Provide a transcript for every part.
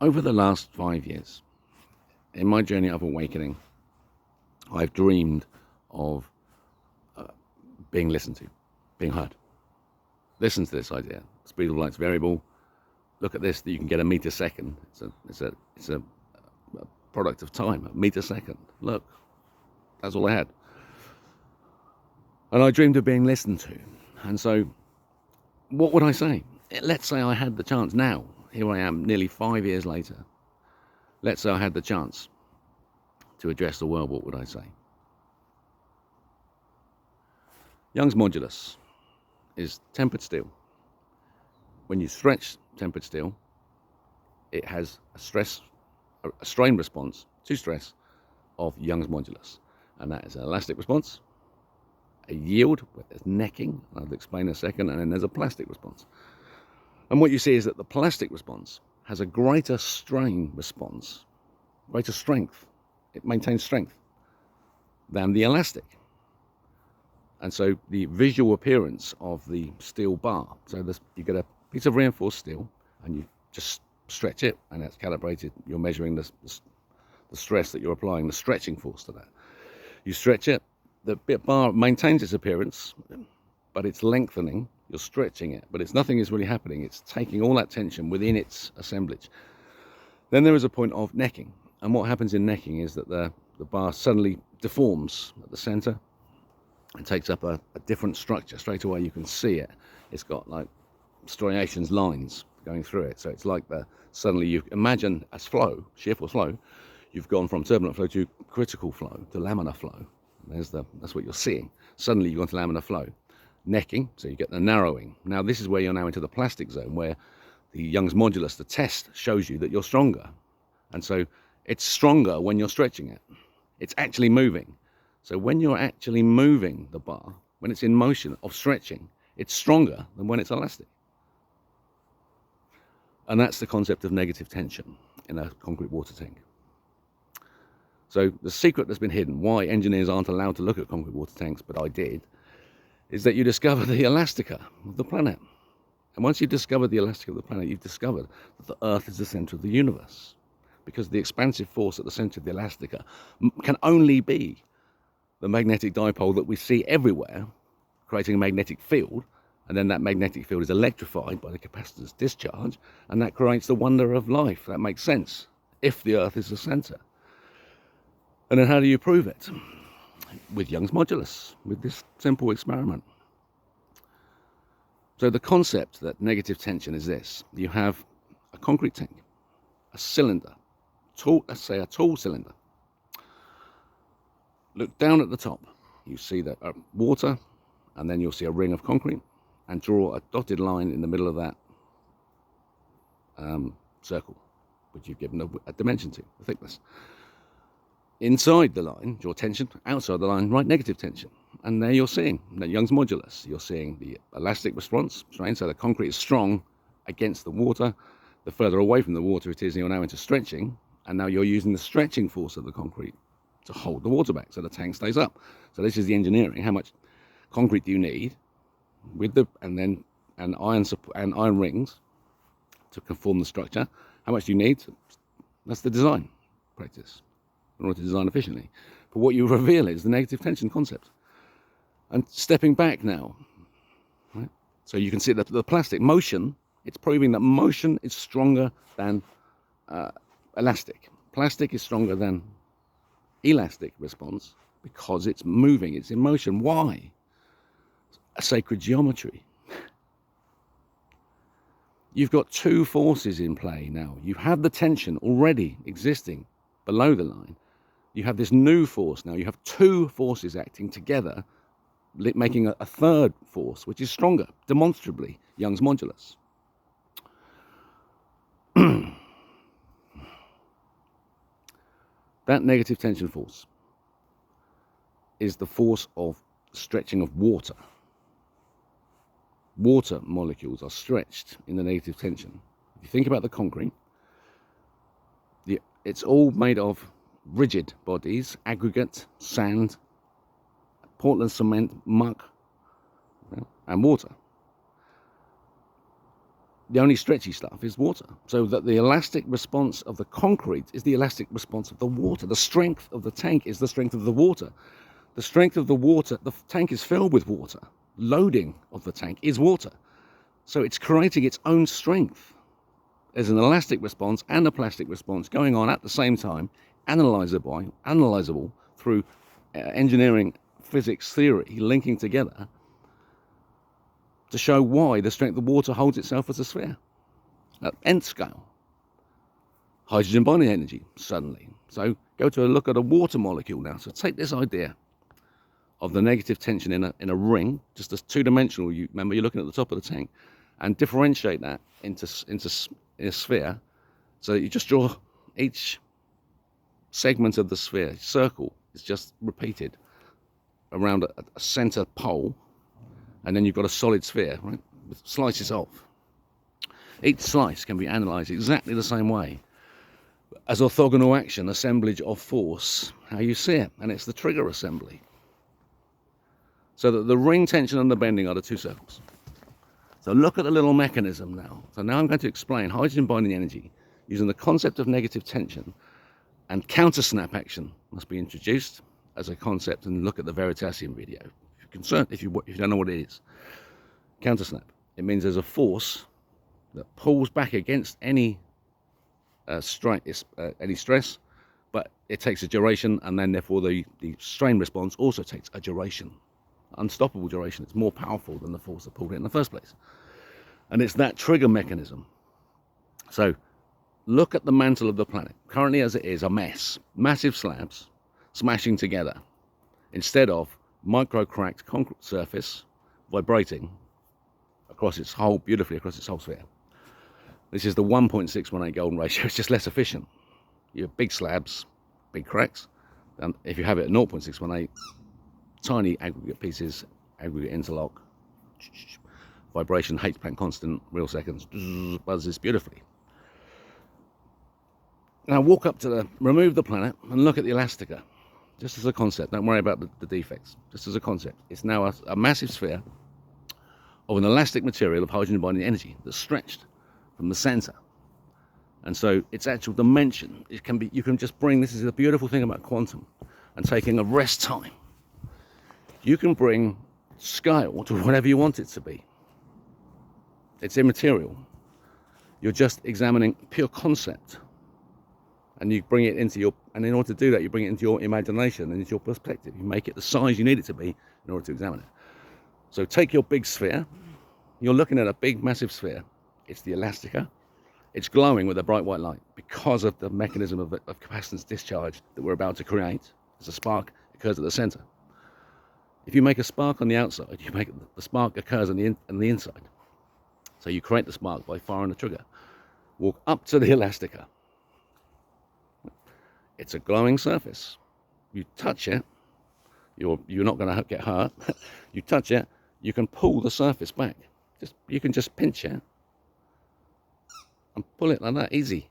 Over the last 5 years, in my journey of awakening, I've dreamed of being listened to, being heard. Listen to this idea. Speed of light's variable. Look at this, that you can get a meter second. It's a product of time, a meter second. Look, that's all I had. And I dreamed of being listened to. And so, what would I say? Let's say I had the chance now. Here I am, nearly 5 years later. Let's say I had the chance to address the world. What would I say? Young's modulus is tempered steel. When you stretch tempered steel, it has a strain response to stress of Young's modulus. And that is an elastic response, a yield, where there's necking, I'll explain in a second, and then there's a plastic response. And what you see is that the plastic response has a greater strain response, greater strength, it maintains strength, than the elastic. And so the visual appearance of the steel bar, so you get a piece of reinforced steel and you just stretch it, and that's calibrated. You're measuring the stress that you're applying, the stretching force to that. You stretch it, the bit bar maintains its appearance, but it's lengthening. You're stretching it, but nothing is really happening. It's taking all that tension within its assemblage. Then there is a point of necking, and what happens in necking is that the bar suddenly deforms at the center and takes up a different structure. Straight away you can see it. It's got like striations, lines going through it. So it's like suddenly you imagine as flow, shear force flow, you've gone from turbulent flow to critical flow, to laminar flow. That's what you're seeing. Suddenly you've gone to laminar flow. Necking, so you get the narrowing. Now this is where you're now into the plastic zone, where the Young's modulus, the test, shows you that you're stronger. And so it's stronger when you're stretching it. It's actually moving. So when you're actually moving the bar, when it's in motion of stretching, it's stronger than when it's elastic. And that's the concept of negative tension in a concrete water tank. So the secret that's been hidden, why engineers aren't allowed to look at concrete water tanks, but I did, is that you discover the elastica of the planet. And once you've discovered the elastica of the planet, you've discovered that the Earth is the center of the universe. Because the expansive force at the center of the elastica can only be the magnetic dipole that we see everywhere, creating a magnetic field, and then that magnetic field is electrified by the capacitor's discharge, and that creates the wonder of life. That makes sense, if the Earth is the center. And then how do you prove it? With Young's modulus, with this simple experiment. So the concept that negative tension is this. You have a concrete tank, a cylinder, let's say a tall cylinder. Look down at the top. You see that water, and then you'll see a ring of concrete, and draw a dotted line in the middle of that circle, which you've given a dimension to, a thickness. Inside the line, draw tension. Outside the line, write negative tension. And there you're seeing the Young's modulus. You're seeing the elastic response, strain. So the concrete is strong against the water. The further away from the water it is, you're now into stretching. And now you're using the stretching force of the concrete to hold the water back, so the tank stays up. So this is the engineering. How much concrete do you need with and iron rings to conform the structure? How much do you need? That's the design practice in order to design efficiently. But what you reveal is the negative tension concept. And stepping back now, right? So you can see that the plastic motion, it's proving that motion is stronger than elastic. Plastic is stronger than elastic response because it's moving, it's in motion. Why? A sacred geometry. You've got two forces in play now. You have the tension already existing below the line. You have this new force now. You have two forces acting together, making a third force, which is stronger, demonstrably, Young's modulus. That negative tension force is the force of stretching of water. Water molecules are stretched in the negative tension. If you think about the concrete, it's all made of rigid bodies, aggregate, sand, Portland cement, muck, and water. the only stretchy stuff is water. So that the elastic response of the concrete is the elastic response of the water. The strength of the tank is the strength of the water. The strength of the water, the tank is filled with water. Loading of the tank is water. So it's creating its own strength. There's an elastic response and a plastic response going on at the same time, analyzable through engineering, physics, theory, linking together to show why the strength of water holds itself as a sphere at nth scale. Hydrogen bonding energy, suddenly. So go to a look at a water molecule now. So take this idea of the negative tension in a ring, just as two-dimensional. Remember, you're looking at the top of the tank, and differentiate that into a sphere. So that you just draw each segment of the sphere, circle, is just repeated around a center pole, and then you've got a solid sphere, right, with slices off. Each slice can be analysed exactly the same way as orthogonal action, assemblage of force, how you see it, and it's the trigger assembly. So that the ring tension and the bending are the two circles. So look at the little mechanism now. So now I'm going to explain hydrogen binding energy using the concept of negative tension, and counter snap action must be introduced as a concept, and look at the Veritasium video. If you're concerned, if you don't know what it is. Counter snap. It means there's a force that pulls back against any stress, but it takes a duration, and then therefore the strain response also takes a duration. Unstoppable duration. It's more powerful than the force that pulled it in the first place. And it's that trigger mechanism. So look at the mantle of the planet. Currently as it is, a mess. Massive slabs smashing together instead of micro cracked concrete surface vibrating beautifully across its whole sphere. This is the 1.618 golden ratio. It's just less efficient. You have big slabs, big cracks, and if you have it at 0.618, tiny aggregate pieces, aggregate interlock, vibration, H-Planck constant, real seconds, buzzes beautifully. Now walk up to remove the planet and look at the Elastica, just as a concept. Don't worry about the defects, just as a concept. It's now a massive sphere of an elastic material of hydrogen bonding energy that's stretched from the center. And so its actual dimension, you can just bring, this is the beautiful thing about quantum and taking a rest time. You can bring scale to whatever you want it to be. It's immaterial. You're just examining pure concept. And you bring it and in order to do that, you bring it into your imagination and into your perspective. You make it the size you need it to be in order to examine it. So take your big sphere. You're looking at a big, massive sphere. It's the Elastica. It's glowing with a bright white light because of the mechanism of capacitance discharge that we're about to create. As a spark occurs at the center. If you make a spark on the outside, the spark occurs on the inside. So you create the spark by firing the trigger. Walk up to the Elastica. It's a glowing surface. You touch it, you're not going to get hurt. You touch it, you can pull the surface back. You can just pinch it and pull it like that, easy.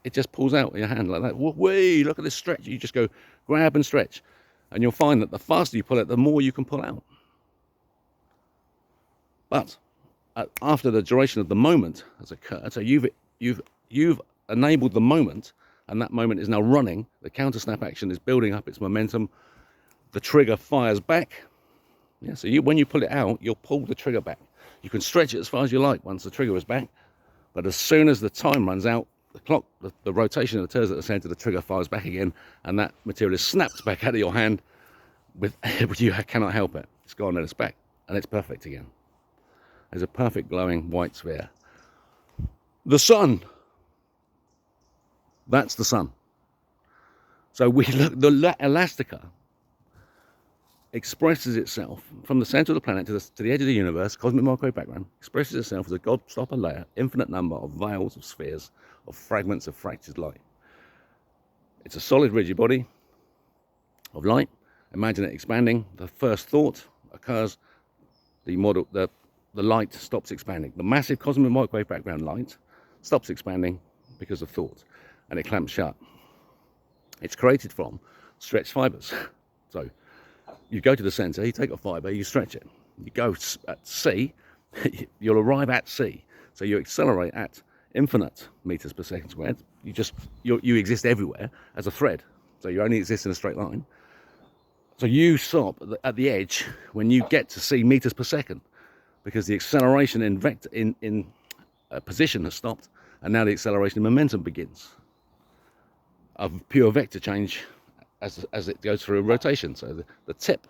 It just pulls out with your hand like that. Whee, look at this stretch. You just go grab and stretch. And you'll find that the faster you pull it, the more you can pull out. But after the duration of the moment has occurred, so you've enabled the moment, and that moment is now running. The counter snap action is building up its momentum. The trigger fires back. Yeah, so when you pull it out, you'll pull the trigger back. You can stretch it as far as you like once the trigger is back, but as soon as the time runs out, the clock, the rotation of the turns at the center, the trigger fires back again, and that material is snapped back out of your hand. You cannot help it. It's gone and it's back, and it's perfect again. There's a perfect glowing white sphere. The sun. That's the sun. So the Elastica expresses itself from the center of the planet to the edge of the universe, cosmic microwave background, expresses itself as a gobstopper layer, infinite number of veils of spheres, of fragments of fractured light. It's a solid rigid body of light. Imagine it expanding. The first thought occurs, the light stops expanding. The massive cosmic microwave background light stops expanding because of thought, and it clamps shut. It's created from stretched fibers. So you go to the center, you take a fiber, you stretch it. You go at sea, you'll arrive at sea. So you accelerate at infinite meters per second squared. You exist everywhere as a thread. So you only exist in a straight line. So you stop at the edge when you get to see meters per second, because the acceleration in vector in position has stopped, and now the acceleration in momentum begins of pure vector change as it goes through a rotation. So the tip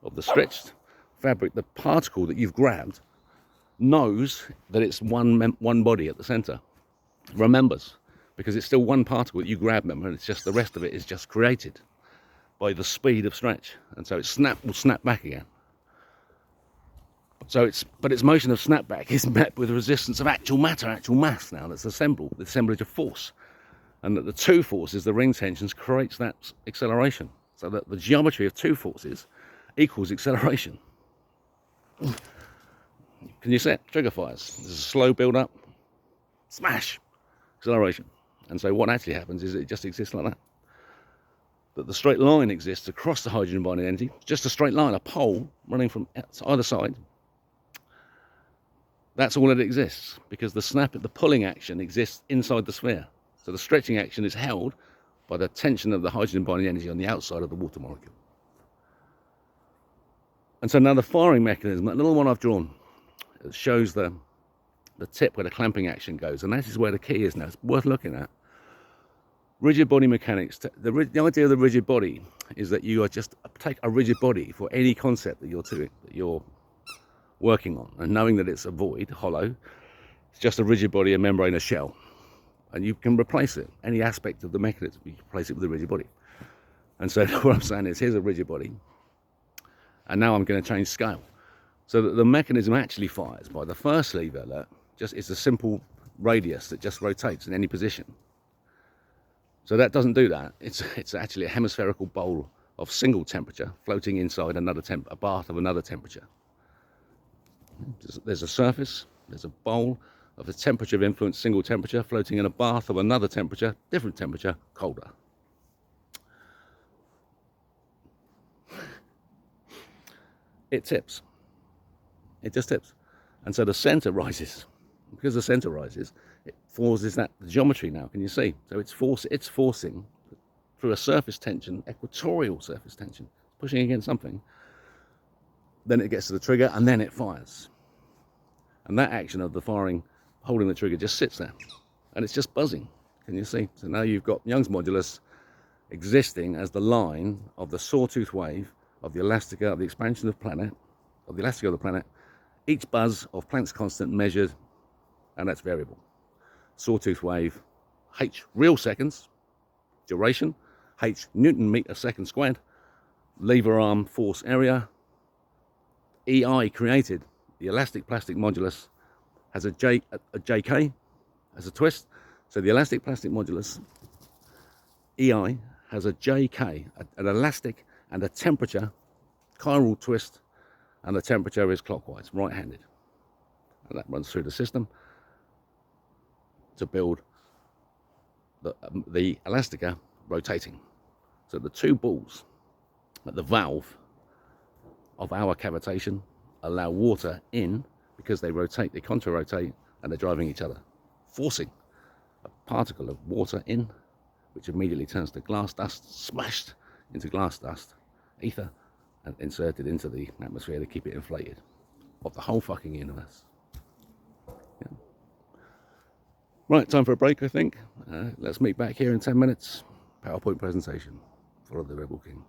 of the stretched fabric, the particle that you've grabbed, knows that it's one body at the center, remembers, because it's still one particle that you grab, remember, and it's just the rest of it is just created by the speed of stretch, and so it will snap back again. So its motion of snapback is met with resistance of actual matter, actual mass now that's assembled, the assemblage of force, and that the two forces, the ring tensions, creates that acceleration, so that the geometry of two forces equals acceleration. Can you see it? Trigger fires. There's a slow build up, smash, acceleration. And so what actually happens is it just exists like that. That the straight line exists across the hydrogen bonding energy, just a straight line, a pole running from either side. That's all that exists, because the pulling action exists inside the sphere. So the stretching action is held by the tension of the hydrogen bonding energy on the outside of the water molecule. And so now the firing mechanism, that little one I've drawn, it shows the tip where the clamping action goes, and that is where the key is now. It's worth looking at. Rigid body mechanics. The idea of the rigid body is that you are just take a rigid body for any concept that you're working on, and knowing that it's a void, hollow, it's just a rigid body, a membrane, a shell, and you can replace it. Any aspect of the mechanism, you can replace it with a rigid body. And so what I'm saying is, here's a rigid body, and now I'm going to change scale, so that the mechanism actually fires by the first lever. That it's a simple radius that just rotates in any position. So that doesn't do that. It's actually a hemispherical bowl of single temperature floating inside a bath of another temperature. There's a surface, there's a bowl of the temperature of influence, single temperature, floating in a bath of another temperature, different temperature, colder. It tips. It just tips. And so the center rises. Because the center rises, it forces the geometry now, can you see? So it's forcing through a surface tension, equatorial surface tension, pushing against something. Then it gets to the trigger, and then it fires. And that action of the firing, holding the trigger, just sits there. And it's just buzzing, can you see? So now you've got Young's modulus existing as the line of the sawtooth wave of the elastica of the expansion of the elastica of the planet, each buzz of Planck's constant measured, and that's variable. Sawtooth wave, h real seconds, duration, h Newton meter second squared, lever arm force area, EI created, the elastic plastic modulus has a JK as a twist. So the elastic plastic modulus, EI, has a JK, an elastic and a temperature, chiral twist, and the temperature is clockwise, right-handed. And that runs through the system to build the elastica rotating. So the two balls at the valve of our cavitation allow water in, because they rotate, they contra-rotate, and they're driving each other, forcing a particle of water in, which immediately turns to glass dust, smashed into glass dust, ether, and inserted into the atmosphere to keep it inflated, of the whole fucking universe. Yeah. Right, time for a break, I think. Let's meet back here in 10 minutes. PowerPoint presentation. Follow the Rebel King.